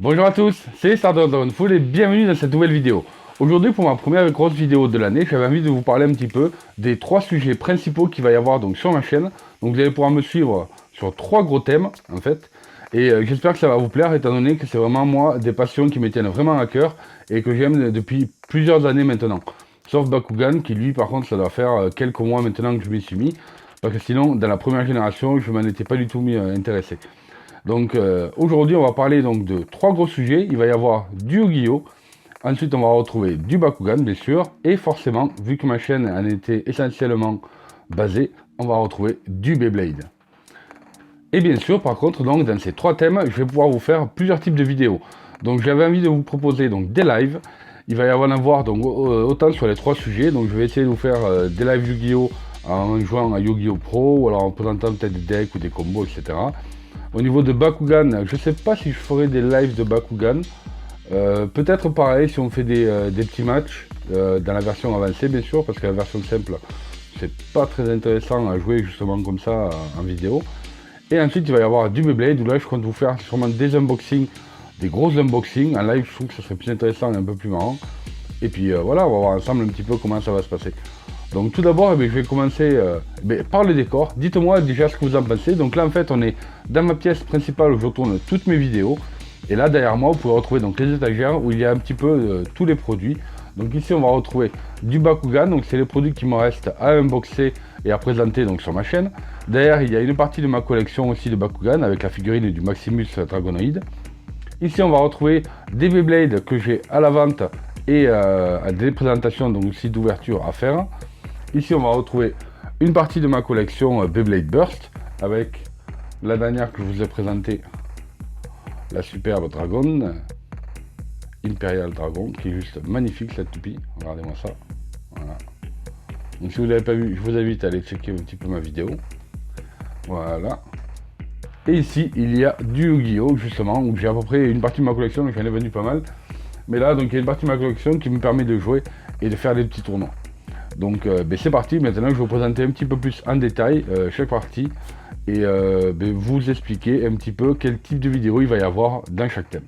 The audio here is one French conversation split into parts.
Bonjour à tous, c'est Stardust Dragonful et bienvenue dans cette nouvelle vidéo. Aujourd'hui, pour ma première grosse vidéo de l'année, j'avais envie de vous parler un petit peu des 3 sujets principaux qu'il va y avoir donc sur ma chaîne. Donc vous allez pouvoir me suivre sur 3 gros thèmes en fait. Et j'espère que ça va vous plaire étant donné que c'est vraiment moi des passions qui me tiennent vraiment à cœur et que j'aime depuis plusieurs années maintenant. Sauf Bakugan qui lui par contre ça doit faire quelques mois maintenant que je m'y suis mis. Parce que sinon dans la première génération je m'en étais pas du tout intéressé. Donc aujourd'hui on va parler donc de 3 gros sujets. Il va y avoir du Yu-Gi-Oh! Ensuite on va retrouver du Bakugan bien sûr. Et forcément, vu que ma chaîne en était essentiellement basée, on va retrouver du Beyblade. Et bien sûr par contre donc dans ces 3 thèmes, je vais pouvoir vous faire plusieurs types de vidéos. Donc j'avais envie de vous proposer donc des lives. Il va y avoir donc autant sur les 3 sujets. Donc je vais essayer de vous faire des lives Yu-Gi-Oh! En jouant à Yu-Gi-Oh! Pro ou alors en présentant peut-être des decks ou des combos etc. Au niveau de Bakugan, je sais pas si je ferai des lives de Bakugan. Peut-être pareil si on fait des petits matchs dans la version avancée bien sûr, parce que la version simple c'est pas très intéressant à jouer justement comme ça en vidéo. Et ensuite il va y avoir du Beyblade où là je compte vous faire sûrement des unboxings, des gros unboxings. En live je trouve que ça serait plus intéressant et un peu plus marrant. Et puis voilà, on va voir ensemble un petit peu comment ça va se passer. Donc tout d'abord, je vais commencer par le décor. Dites-moi déjà ce que vous en pensez. Donc là en fait on est dans ma pièce principale où je tourne toutes mes vidéos. Et là derrière moi vous pouvez retrouver donc les étagères où il y a un petit peu tous les produits. Donc ici on va retrouver du Bakugan, donc c'est les produits qui me restent à unboxer et à présenter donc sur ma chaîne. Derrière il y a une partie de ma collection aussi de Bakugan avec la figurine du Maximus Dragonoid. Ici on va retrouver des Beyblade que j'ai à la vente et des présentations donc aussi d'ouverture à faire. Ici on va retrouver une partie de ma collection Beyblade Burst avec la dernière que je vous ai présentée, la superbe Dragon, Imperial Dragon, qui est juste magnifique cette toupie, regardez-moi ça. Voilà. Donc si vous ne l'avez pas vu, je vous invite à aller checker un petit peu ma vidéo. Voilà. Et ici il y a du Yu-Gi-Oh! Justement, où j'ai à peu près une partie de ma collection, j'en ai vendu pas mal. Mais là donc il y a une partie de ma collection qui me permet de jouer et de faire des petits tournois. Donc c'est parti, maintenant je vais vous présenter un petit peu plus en détail chaque partie et vous expliquer un petit peu quel type de vidéo il va y avoir dans chaque thème.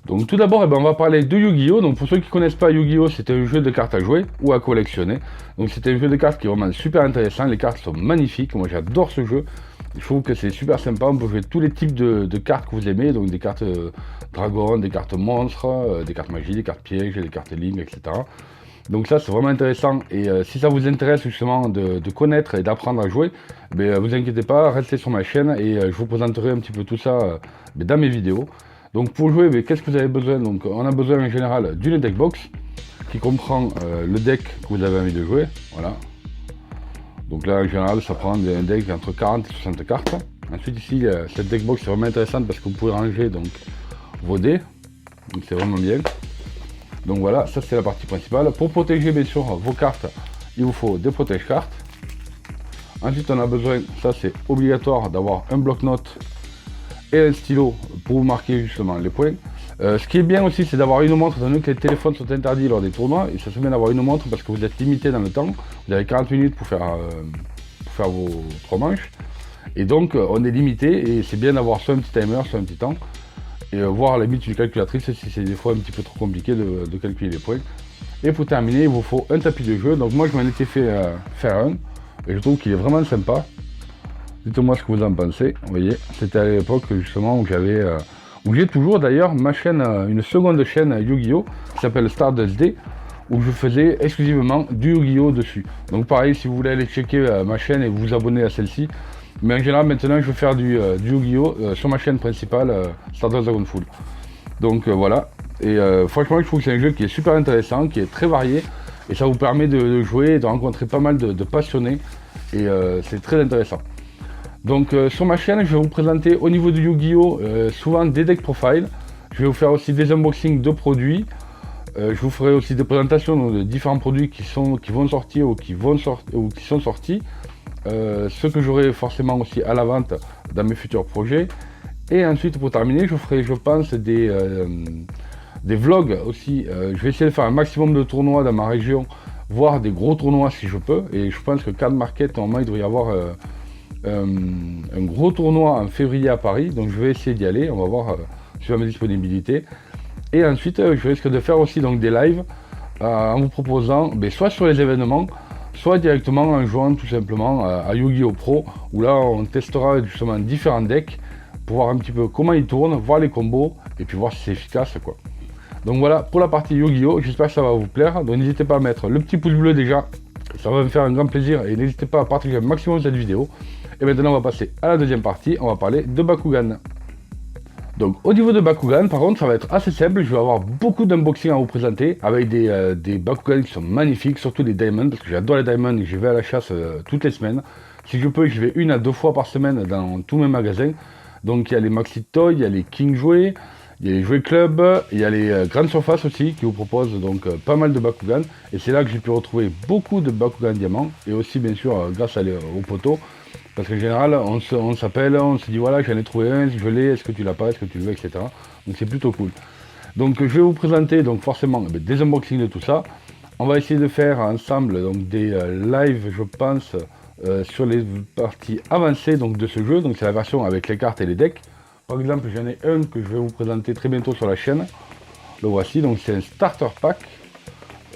Donc tout d'abord on va parler de Yu-Gi-Oh! Donc pour ceux qui ne connaissent pas Yu-Gi-Oh! C'est un jeu de cartes à jouer ou à collectionner. Donc c'est un jeu de cartes qui est vraiment super intéressant, les cartes sont magnifiques, moi j'adore ce jeu. Je trouve que c'est super sympa, on peut jouer tous les types de cartes que vous aimez, donc des cartes dragon, des cartes monstres, des cartes magie, des cartes pièges, des cartes lignes, etc. Donc ça c'est vraiment intéressant et si ça vous intéresse justement de connaître et d'apprendre à jouer, vous inquiétez pas, restez sur ma chaîne et je vous présenterai un petit peu tout ça dans mes vidéos. Donc pour jouer, qu'est-ce que vous avez besoin? Donc on a besoin en général d'une deckbox qui comprend le deck que vous avez envie de jouer, voilà. Donc là en général ça prend un deck entre 40 et 60 cartes. Ensuite ici cette deckbox est vraiment intéressante parce que vous pouvez ranger donc vos dés, donc c'est vraiment bien. Donc voilà, ça c'est la partie principale. Pour protéger bien sûr vos cartes, il vous faut des protège-cartes. Ensuite on a besoin, ça c'est obligatoire, d'avoir un bloc-notes et un stylo pour vous marquer justement les points. Ce qui est bien aussi c'est d'avoir une montre, étant donné que les téléphones sont interdits lors des tournois. Et ça se met d'avoir une montre parce que vous êtes limité dans le temps. Vous avez 40 minutes pour faire vos 3 manches. Et donc on est limité et c'est bien d'avoir soit un petit timer, soit un petit temps. Et voir à la limite une calculatrice si c'est des fois un petit peu trop compliqué de calculer les points. Et pour terminer, il vous faut un tapis de jeu. Donc moi je m'en étais fait faire un et je trouve qu'il est vraiment sympa. Dites-moi ce que vous en pensez. Vous voyez, c'était à l'époque justement où j'ai toujours d'ailleurs ma chaîne, une seconde chaîne Yu-Gi-Oh! Qui s'appelle Stardust D, où je faisais exclusivement du Yu-Gi-Oh! Dessus. Donc pareil, si vous voulez aller checker ma chaîne et vous abonner à celle-ci. Mais en général maintenant je vais faire du Yu-Gi-Oh! Sur ma chaîne principale Stardust Dragonful. Donc voilà. Et franchement je trouve que c'est un jeu qui est super intéressant, qui est très varié. Et ça vous permet de jouer et de rencontrer pas mal de passionnés. Et c'est très intéressant. Donc sur ma chaîne je vais vous présenter au niveau du Yu-Gi-Oh! Souvent des deck profile. Je vais vous faire aussi des unboxings de produits. Je vous ferai aussi des présentations de différents produits qui vont sortir ou qui sont sortis. Ce que j'aurai forcément aussi à la vente dans mes futurs projets. Et ensuite pour terminer je ferai je pense des vlogs aussi. Je vais essayer de faire un maximum de tournois dans ma région, voire des gros tournois si je peux. Et je pense que Card Market normalement il doit y avoir un gros tournoi en février à Paris. Donc je vais essayer d'y aller, on va voir suivant mes disponibilités. Et ensuite, je risque de faire aussi donc des lives en vous proposant soit sur les événements, soit directement en jouant tout simplement à Yu-Gi-Oh! Pro, où là on testera justement différents decks pour voir un petit peu comment ils tournent, voir les combos et puis voir si c'est efficace quoi. Donc voilà pour la partie Yu-Gi-Oh! J'espère que ça va vous plaire. Donc n'hésitez pas à mettre le petit pouce bleu déjà, ça va me faire un grand plaisir et n'hésitez pas à partager un maximum cette vidéo. Et maintenant on va passer à la deuxième partie, on va parler de Bakugan. Donc au niveau de Bakugan, par contre, ça va être assez simple. Je vais avoir beaucoup d'unboxing à vous présenter avec des Bakugan qui sont magnifiques, surtout les Diamonds, parce que j'adore les Diamonds et je vais à la chasse toutes les semaines. Si je peux, je vais 1 à 2 fois par semaine dans tous mes magasins. Donc il y a les Maxi Toy, il y a les King Jouets, il y a les Jouets Club, il y a les Grandes Surfaces aussi qui vous proposent donc pas mal de Bakugan. Et c'est là que j'ai pu retrouver beaucoup de Bakugan Diamant et aussi bien sûr grâce aux poteaux. Parce qu'en général, on s'appelle, on se dit voilà, j'en ai trouvé un, je l'ai, est-ce que tu l'as pas, est-ce que tu le veux, etc. Donc c'est plutôt cool. Donc je vais vous présenter donc forcément des unboxings de tout ça. On va essayer de faire ensemble donc des lives, je pense, sur les parties avancées donc, de ce jeu. Donc c'est la version avec les cartes et les decks. Par exemple, j'en ai un que je vais vous présenter très bientôt sur la chaîne. Le voici, donc c'est un starter pack,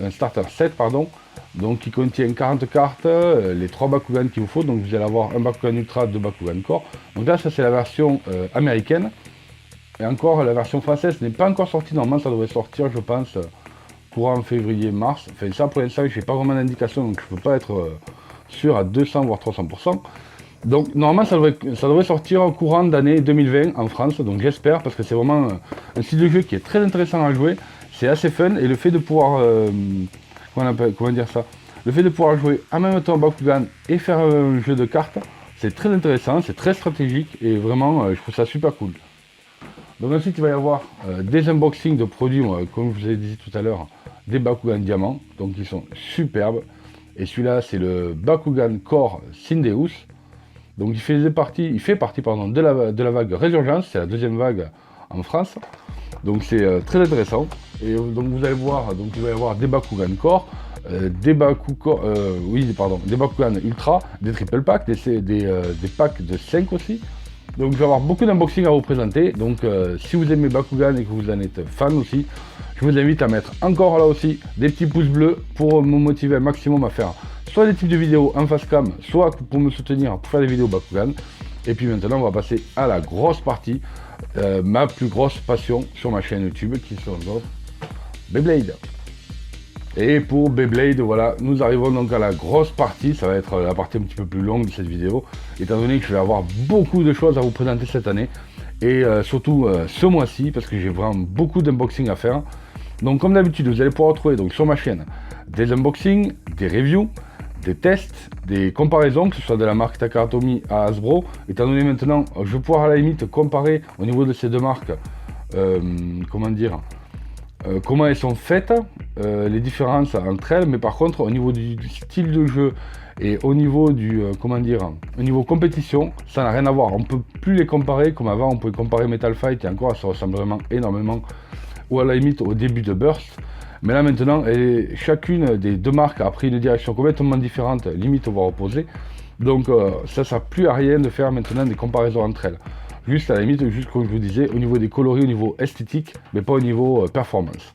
un starter set, pardon. Donc qui contient 40 cartes, les 3 Bakugan qu'il vous faut, donc vous allez avoir un Bakugan Ultra, 2 Bakugan Core. Donc là ça c'est la version américaine, et encore la version française n'est pas encore sortie, normalement ça devrait sortir je pense courant février-mars. Enfin ça pour l'instant j'ai pas vraiment d'indication, donc je peux pas être sûr à 200 voire 300%. Donc normalement ça devrait sortir au courant d'année 2020 en France, donc j'espère, parce que c'est vraiment un style de jeu qui est très intéressant à jouer, c'est assez fun, et le fait de pouvoir... comment dire ça, le fait de pouvoir jouer en même temps Bakugan et faire un jeu de cartes, c'est très intéressant, c'est très stratégique et vraiment je trouve ça super cool. Donc ensuite il va y avoir des unboxings de produits, comme je vous ai dit tout à l'heure, des Bakugan Diamant, donc ils sont superbes. Et celui-là c'est le Bakugan Core Syndeus. Donc il fait partie de la vague Résurgence, c'est la deuxième vague en France. Donc c'est très intéressant. Et donc vous allez voir, donc il va y avoir des Bakugan Core, des Bakugan Ultra, des triple packs, des packs de 5 aussi. Donc je vais avoir beaucoup d'unboxing à vous présenter. Donc si vous aimez Bakugan et que vous en êtes fan aussi, je vous invite à mettre encore là aussi des petits pouces bleus pour me motiver un maximum à faire soit des types de vidéos en face cam, soit pour me soutenir pour faire des vidéos Bakugan. Et puis maintenant on va passer à la grosse partie, ma plus grosse passion sur ma chaîne YouTube qui sont donc Beyblade. Et pour Beyblade, voilà, nous arrivons donc à la grosse partie, ça va être la partie un petit peu plus longue de cette vidéo, étant donné que je vais avoir beaucoup de choses à vous présenter cette année, et surtout ce mois-ci, parce que j'ai vraiment beaucoup d'unboxing à faire. Donc comme d'habitude, vous allez pouvoir retrouver donc, sur ma chaîne des unboxings, des reviews, des tests, des comparaisons, que ce soit de la marque Takara-Tomy à Hasbro, étant donné maintenant, je vais pouvoir à la limite comparer au niveau de ces deux marques, comment elles sont faites, les différences entre elles, mais par contre au niveau du style de jeu et au niveau au niveau compétition, ça n'a rien à voir. On peut plus les comparer comme avant, on pouvait comparer Metal Fight et encore ça ressemble vraiment énormément, ou à la limite au début de Burst. Mais là maintenant, chacune des deux marques a pris une direction complètement différente, limite voire opposée. Donc ça ne sert plus à rien de faire maintenant des comparaisons entre elles. Juste à la limite, juste comme je vous disais, au niveau des coloris, au niveau esthétique, mais pas au niveau performance.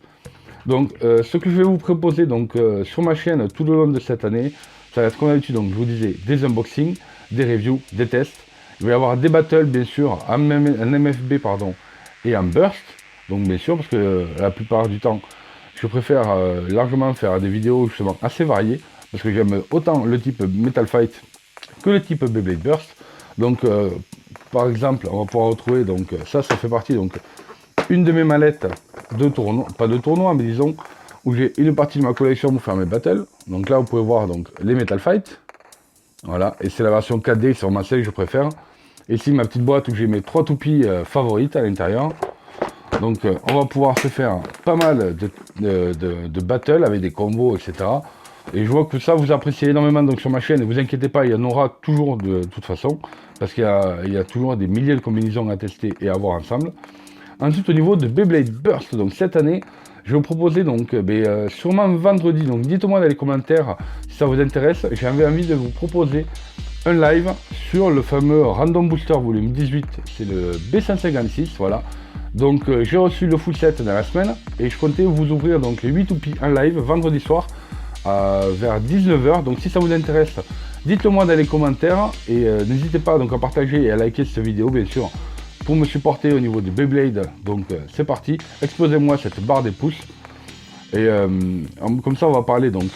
Donc ce que je vais vous proposer donc, sur ma chaîne tout le long de cette année, ça va être comme d'habitude, donc je vous disais, des unboxings, des reviews, des tests. Il va y avoir des battles bien sûr, en MFB pardon, et en burst. Donc bien sûr, parce que la plupart du temps, je préfère largement faire des vidéos justement assez variées, parce que j'aime autant le type Metal Fight que le type Beyblade Burst. Donc par exemple, on va pouvoir retrouver, donc ça fait partie, donc une de mes mallettes de tournoi, pas de tournoi, mais disons, où j'ai une partie de ma collection pour faire mes battles. Donc là, vous pouvez voir donc les Metal Fight. Voilà, et c'est la version 4D sur ma selle que je préfère. Et ici, ma petite boîte où j'ai mes 3 toupies favorites à l'intérieur. Donc on va pouvoir se faire pas mal de battles avec des combos, etc. Et je vois que ça vous appréciez énormément donc sur ma chaîne, ne vous inquiétez pas, il y en aura toujours de toute façon, parce qu'il y a toujours des milliers de combinaisons à tester et à voir ensemble. Ensuite au niveau de Beyblade Burst, donc cette année, je vais vous proposer donc sûrement vendredi, donc dites-moi dans les commentaires si ça vous intéresse, j'ai envie de vous proposer un live sur le fameux Random Booster volume 18, c'est le B156, voilà. Donc j'ai reçu le full set dans la semaine et je comptais vous ouvrir donc les 8 toupies en live vendredi soir vers 19 h. Donc si ça vous intéresse, dites-le moi dans les commentaires et n'hésitez pas donc à partager et à liker cette vidéo bien sûr pour me supporter au niveau du Beyblade. Donc c'est parti, explosez-moi cette barre des pouces et comme ça on va parler donc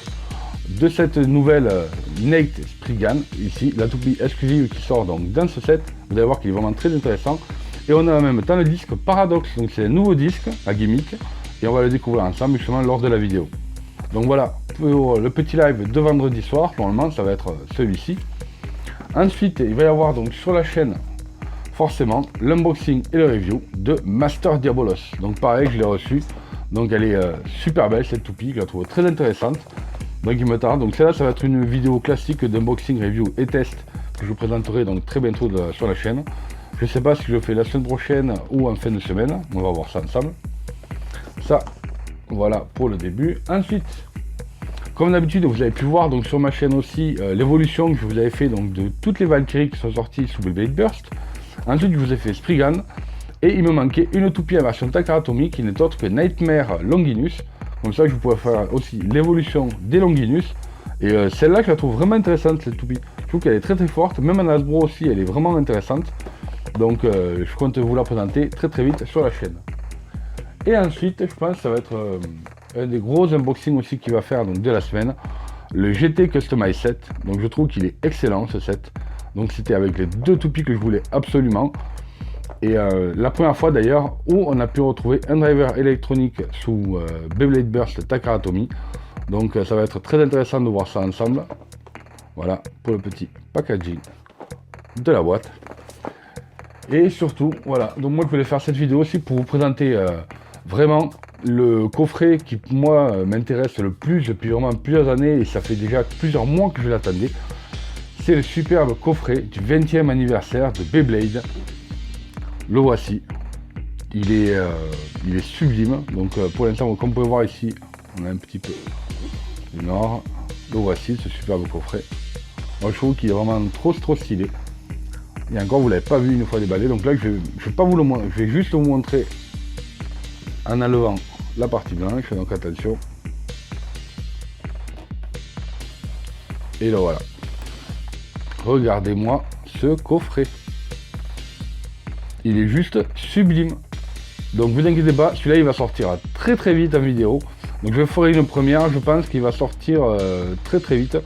de cette nouvelle Nate Spriggan, ici la toupie exclusive qui sort donc dans ce set. Vous allez voir qu'il est vraiment très intéressant et on a en même temps le disque Paradox, donc c'est un nouveau disque à gimmick et on va le découvrir ensemble justement lors de la vidéo. Donc voilà pour le petit live de vendredi soir, normalement ça va être celui-ci. Ensuite il va y avoir donc sur la chaîne forcément l'unboxing et le review de Master Diabolos. Donc pareil, je l'ai reçu, donc elle est super belle cette toupie, je la trouve très intéressante. Donc il me tarde, donc celle-là ça va être une vidéo classique d'unboxing, review et test que je vous présenterai donc très bientôt sur la chaîne. Je sais pas si je le fais la semaine prochaine ou en fin de semaine, on va voir ça ensemble. Ça, voilà pour le début. Ensuite, comme d'habitude, vous avez pu voir donc sur ma chaîne aussi l'évolution que je vous avais fait donc de toutes les Valkyries qui sont sorties sous Beyblade Burst. Ensuite, je vous ai fait Spriggan et il me manquait une toupie en version Takara Tomy qui n'est autre que Nightmare Longinus. Comme ça, je pourrais faire aussi l'évolution des Longinus. Et celle-là, je la trouve vraiment intéressante, cette toupie. Je trouve qu'elle est très très forte. Même en Hasbro aussi, elle est vraiment intéressante. Donc, je compte vous la présenter très très vite sur la chaîne. Et ensuite, je pense que ça va être un des gros unboxings aussi qu'il va faire donc, de la semaine. Le GT Customize Set. Donc, je trouve qu'il est excellent ce set. Donc, c'était avec les deux toupies que je voulais absolument. Et la première fois d'ailleurs où on a pu retrouver un driver électronique sous Beyblade Burst Takara Tomy. Donc ça va être très intéressant de voir ça ensemble. Voilà pour le petit packaging de la boîte. Et surtout, voilà, donc moi je voulais faire cette vidéo aussi pour vous présenter vraiment le coffret qui moi m'intéresse le plus depuis vraiment plusieurs années et ça fait déjà plusieurs mois que je l'attendais. C'est le superbe coffret du 20e anniversaire de Beyblade. Le voici, il est sublime, donc pour l'instant comme vous pouvez voir ici, on a un petit peu du nord, le voici, ce superbe coffret. Moi je trouve qu'il est vraiment trop stylé, et encore vous l'avez pas vu une fois déballé, donc là je vais pas vous le montrer, je vais juste vous montrer en enlevant la partie blanche, donc attention, et là voilà, regardez-moi ce coffret. Il est juste sublime. Donc vous inquiétez pas, celui-là il va sortir très très vite en vidéo. Donc je ferai une première, je pense qu'il va sortir très très vite.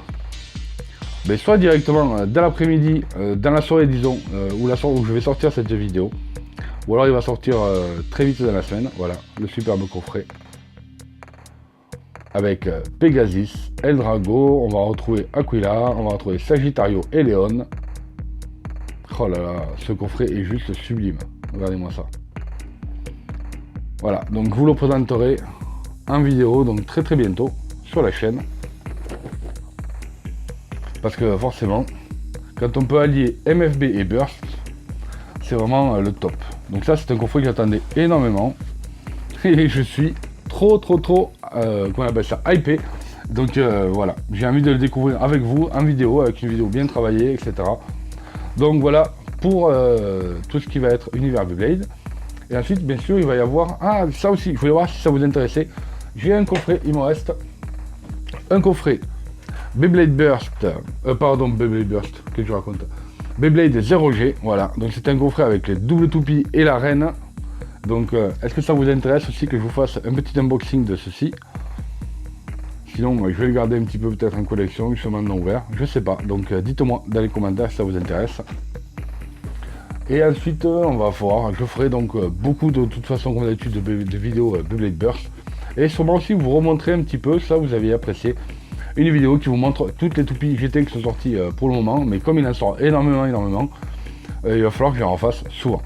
Mais soit directement dans l'après-midi, dans la soirée disons, où je vais sortir cette vidéo. Ou alors il va sortir très vite dans la semaine. Voilà, le superbe coffret. Avec Pegasus, Eldrago, on va retrouver Aquila, on va retrouver Sagittario et Léon. Oh là là, ce coffret est juste sublime. Regardez-moi ça. Voilà, donc je vous le présenterai en vidéo, donc très très bientôt sur la chaîne. Parce que forcément, quand on peut allier MFB et Burst, c'est vraiment le top. Donc ça, c'est un coffret que j'attendais énormément. Et je suis trop, comment on appelle ça, hypé. Donc voilà, j'ai envie de le découvrir avec vous en vidéo, avec une vidéo bien travaillée, etc. Donc voilà pour tout ce qui va être univers Beyblade. Et ensuite, bien sûr, il va y avoir... Ah, ça aussi, je voulais voir si ça vous intéressait. J'ai un coffret, il me reste un coffret Beyblade Burst. Beyblade Burst, qu'est-ce que je raconte, Beyblade 0G, voilà. Donc c'est un coffret avec les doubles toupies et la reine. Donc est-ce que ça vous intéresse aussi que je vous fasse un petit unboxing de ceci? Sinon, je vais le garder un petit peu peut-être en collection, justement non ouvert, je sais pas. Donc dites-moi dans les commentaires si ça vous intéresse. Et ensuite, on va voir, je ferai donc beaucoup de toute façon comme d'habitude de vidéos Beyblade Burst. Et sûrement aussi vous remontrer un petit peu, ça vous avez apprécié, une vidéo qui vous montre toutes les toupies GT qui sont sorties pour le moment. Mais comme il en sort énormément, il va falloir que j'en refasse souvent.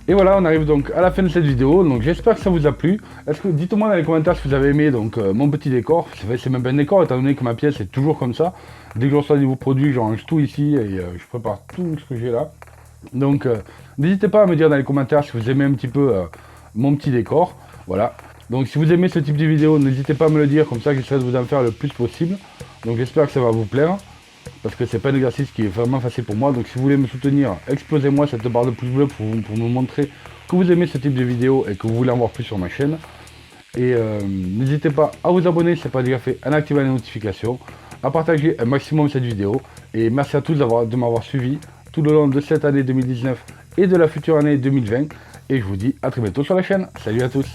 Et voilà, on arrive donc à la fin de cette vidéo, donc j'espère que ça vous a plu. Dites-moi dans les commentaires si vous avez aimé donc mon petit décor. C'est même pas un décor étant donné que ma pièce est toujours comme ça. Dès que je reçois des nouveaux produits, je range tout ici et je prépare tout ce que j'ai là. Donc n'hésitez pas à me dire dans les commentaires si vous aimez un petit peu mon petit décor. Voilà. Donc si vous aimez ce type de vidéo, n'hésitez pas à me le dire, comme ça j'essaierai de vous en faire le plus possible. Donc j'espère que ça va vous plaire. parce que c'est pas un exercice qui est vraiment facile pour moi. Donc si vous voulez me soutenir, explosez-moi cette barre de pouce bleu pour me montrer que vous aimez ce type de vidéo et que vous voulez en voir plus sur ma chaîne. Et n'hésitez pas à vous abonner si ce n'est pas déjà fait, à activer les notifications, à partager un maximum cette vidéo. Et merci à tous de m'avoir suivi tout le long de cette année 2019 et de la future année 2020. Et je vous dis à très bientôt sur la chaîne. Salut à tous.